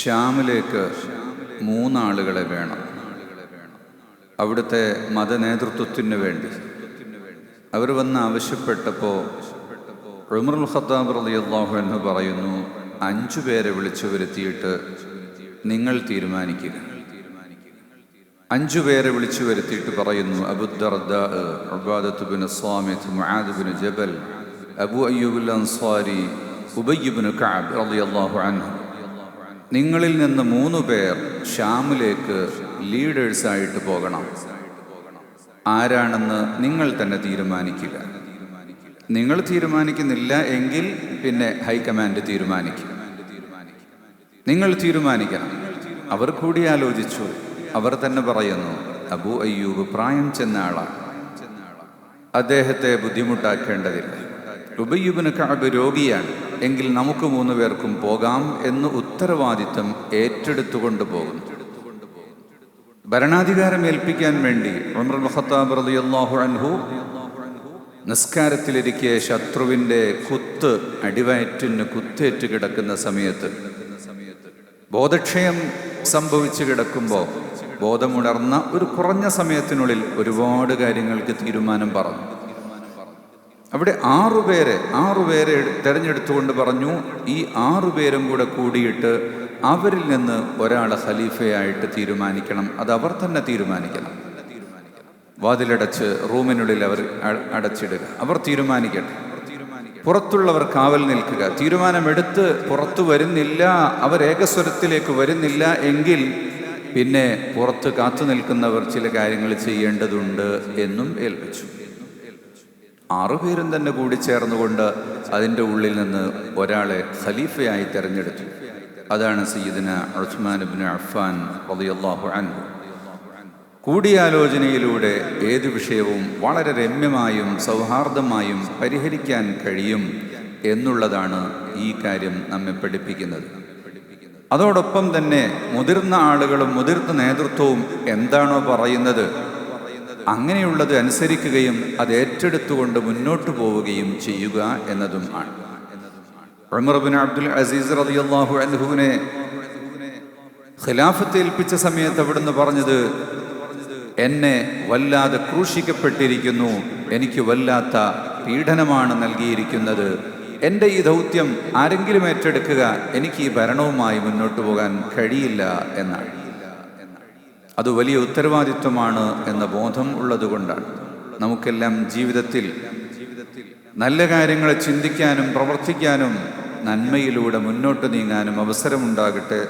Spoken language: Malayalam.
ഷ്യാമിലേക്ക് 3 ആളുകളെ വേണം. അവിടുത്തെ മതനേതൃത്വത്തിന് വേണ്ടി അവർ വന്ന് ആവശ്യപ്പെട്ടപ്പോൾ ഉമറുൽ ഖത്താബ് റളിയല്ലാഹു അൻഹു പറയുന്നു, 5 പേരെ വിളിച്ചു വരുത്തിയിട്ട് നിങ്ങൾ തീരുമാനിക്കുക. 5 പേരെ വിളിച്ചു വരുത്തിയിട്ട് പറയുന്നു, Abu Darda, Ubadah bin Samit, Muadh bin Jabal, Abu അയ്യൂബുൽ അൻസാരി, ഉബയ്യ് ബിൻ കഅബ് റളിയല്ലാഹു അൻഹു. നിങ്ങളിൽ നിന്ന് 3 പേർ ഷ്യാമിലേക്ക് ലീഡേഴ്സായിട്ട് പോകണം. ആരാണെന്ന് നിങ്ങൾ തന്നെ തീരുമാനിക്കുക. നിങ്ങൾ തീരുമാനിക്കുന്നില്ല എങ്കിൽ പിന്നെ ഹൈക്കമാൻഡ് തീരുമാനിക്കും. നിങ്ങൾ തീരുമാനിക്കണം. അവർ കൂടിയാലോചിച്ചു. അവർ തന്നെ പറയുന്നു, അബൂ അയ്യൂബ് പ്രായം ചെന്ന ആളാണ്, അദ്ദേഹത്തെ ബുദ്ധിമുട്ടാക്കേണ്ടതില്ല. ഉബയ്യ് ബിൻ കഅബ് രോഗിയാണ്, എങ്കിൽ നമുക്ക് 3 പേർക്കും പോകാം എന്ന് ഉത്തരവാദിത്തം ഏറ്റെടുത്തുകൊണ്ട് പോകുന്നു. ഭരണാധികാരം ഏൽപ്പിക്കാൻ വേണ്ടി ഉമറുൽ ഖത്താബ് റളിയല്ലാഹു അൻഹു നിസ്കാരത്തിലിരിക്കെ ശത്രുവിൻ്റെ കുത്ത് അടിവയറ്റിന് കുത്തേറ്റ് കിടക്കുന്ന സമയത്ത്, ബോധക്ഷയം സംഭവിച്ചു കിടക്കുമ്പോൾ ബോധമുണർന്ന ഒരു കുറഞ്ഞ സമയത്തിനുള്ളിൽ ഒരുപാട് കാര്യങ്ങൾക്ക് തീരുമാനം പറഞ്ഞു. അവിടെ 6 പേരെ തിരഞ്ഞെടുത്തുകൊണ്ട് പറഞ്ഞു, ഈ 6 പേരും കൂടെ കൂടിയിട്ട് അവരിൽ നിന്ന് ഒരാളെ ഖലീഫയായിട്ട് തീരുമാനിക്കണം. അത് അവർ തന്നെ തീരുമാനിക്കണം. വാതിലടച്ച് റൂമിനുള്ളിൽ അവർ അടച്ചിടുക. അവർ തീരുമാനിക്കട്ടെ. പുറത്തുള്ളവർ കാവൽ നിൽക്കുക. തീരുമാനമെടുത്ത് പുറത്തു വരുന്നില്ല, അവർ ഏകസ്വരത്തിലേക്ക് വരുന്നില്ല എങ്കിൽ പിന്നെ പുറത്ത് കാത്തു നിൽക്കുന്നവർ ചില കാര്യങ്ങൾ ചെയ്യേണ്ടതുണ്ട് എന്നും ഏൽപ്പിച്ചു. 6 പേരും തന്നെ കൂടി ചേർന്നുകൊണ്ട് അതിൻ്റെ ഉള്ളിൽ നിന്ന് ഒരാളെ ഖലീഫയായി തിരഞ്ഞെടുത്തു. അതാണ് സയ്യിദുന ഉസ്മാൻ ഇബ്നു അഫ്ഫാൻ റളിയല്ലാഹു അൻഹു. കൂടിയാലോചനയിലൂടെ ഏതു വിഷയവും വളരെ രമ്യമായും സൗഹാർദ്ദമായും പരിഹരിക്കാൻ കഴിയും എന്നുള്ളതാണ് ഈ കാര്യം നമ്മെ പഠിപ്പിക്കുന്നത്. അതോടൊപ്പം തന്നെ മുതിർന്ന ആളുകളും മുതിർന്ന നേതൃത്വവും എന്താണോ പറയുന്നത് അങ്ങനെയുള്ളത് അനുസരിക്കുകയും അത് ഏറ്റെടുത്തുകൊണ്ട് മുന്നോട്ട് പോവുകയും ചെയ്യുക എന്നതും ആണ്. ഉമർ ബിൻ അബ്ദുൽ അസീസ് റളിയല്ലാഹു അൻഹുവിനെ ഖിലാഫത്ത് ഏൽപ്പിച്ച സമയത്ത് അവിടുന്ന് പറഞ്ഞത്, എന്നെ വല്ലാതെ ക്രൂശിക്കപ്പെട്ടിരിക്കുന്നു, എനിക്ക് വല്ലാത്ത പീഡനമാണ് നൽകിയിരിക്കുന്നത്, എൻ്റെ ഈ ദൗത്യം ആരെങ്കിലും ഏറ്റെടുക്കുക, എനിക്ക് ഈ ഭരണവുമായി മുന്നോട്ട് പോകാൻ കഴിയില്ല എന്നാണ്. അത് വലിയ ഉത്തരവാദിത്വമാണ് എന്ന ബോധം ഉള്ളതുകൊണ്ടാണ്. നമുക്കെല്ലാം ജീവിതത്തിൽ നല്ല കാര്യങ്ങൾ ചിന്തിക്കാനും പ്രവർത്തിക്കാനും നന്മയിലൂടെ മുന്നോട്ട് നീങ്ങാനും അവസരമുണ്ടാകട്ടെ.